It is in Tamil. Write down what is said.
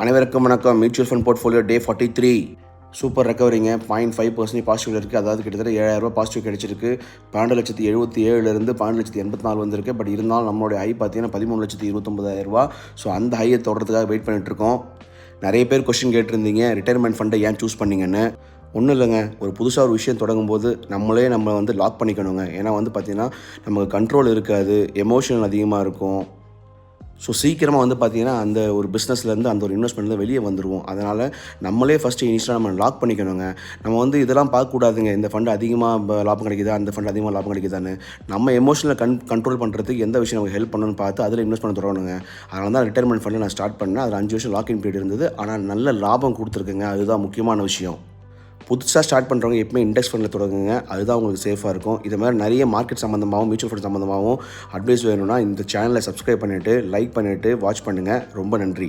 அனைவருக்கும் வணக்கம். மியூச்சுவல் ஃபண்ட் போர்ட்ஃபோலியோ டே 43 சூப்பர் ரெக்கவரிங்க. 0.5% பாசிட்டிவ் இருக்குது. அதாவது கிட்டத்தட்ட 7,000 பாசிட்டிவ் கிடைச்சிருக்கு. 12,77,000 12,84,000 வந்திருக்கு. பட் இருந்தாலும் நம்மளுடைய ஹை பார்த்தீங்கன்னா 13,29,000. ஸோ அந்த ஹையை தொடர்றதுக்காக வெயிட் பண்ணிகிட்ருக்கோம். நிறைய பேர் கொஸ்டின் கேட்டிருந்தீங்க, ரிட்டையர்மெண்ட் ஃபண்டை ஏன் சூஸ் பண்ணிங்கன்னு. ஒன்றும் இல்லைங்க, ஒரு புதுசாக ஒரு விஷயம் தொடங்கும் போது நம்ம லாக் பண்ணிக்கணுங்க. ஏன்னா பார்த்திங்கன்னா நமக்கு கண்ட்ரோல் இருக்காது, எமோஷனல் அதிகமாக இருக்கும். ஸோ சீக்கிரமாக பார்த்திங்கன்னா அந்த ஒரு பிஸ்னஸ்லேருந்து அந்த ஒரு இன்வெஸ்ட்மெண்ட்லேருந்து வெளியே வந்துடுவோம். அதனால் நம்மளே ஃபஸ்ட்டு இனிஷியலாக நம்ம லாக் பண்ணிக்கணுங்க. நம்ம இதெல்லாம் பார்க்கக்கூடாதுங்க. இந்த ஃபண்டு அதிகமாக லாபம் கிடைக்குதா, அந்த ஃபண்டு அதிகமாக லாபம் கிடைக்குதான்னு. நம்ம எமோஷனலை கண்ட்ரோல் பண்ணுறதுக்கு எந்த விஷயம் நமக்கு ஹெல்ப் பண்ணணும்னு பார்த்து அதில் இன்வெஸ்ட் பண்ண தொடங்கணுங்க. அதனால தான் ரிட்டையர்மெண்ட் ஃபண்டு நான் ஸ்டார்ட் பண்ணேன். அதில் 5 வருஷம் லாக்இன் பீரியட் இருந்தது. ஆனால் நல்ல லாபம் கொடுத்துருக்குங்க. அதுதான் முக்கியமான விஷயம். புதுசாக ஸ்டார்ட் பண்ணுறவங்க எப்பவுமே இண்டெக்ஸ் ஃபண்டில் தொடங்குங்க. அதுதான் உங்களுக்கு சேஃபாக இருக்கும். இது மாதிரி நிறைய மார்க்கெட் சம்மந்தமாகவும் மியூச்சுவல் ஃபண்ட் சம்மந்தமாகவும் அட்வைஸ் வேணும்னா இந்த சேனலை சப்ஸ்கிரைப் பண்ணிவிட்டு லைக் பண்ணிவிட்டு வாட்ச் பண்ணுங்கள். ரொம்ப நன்றி.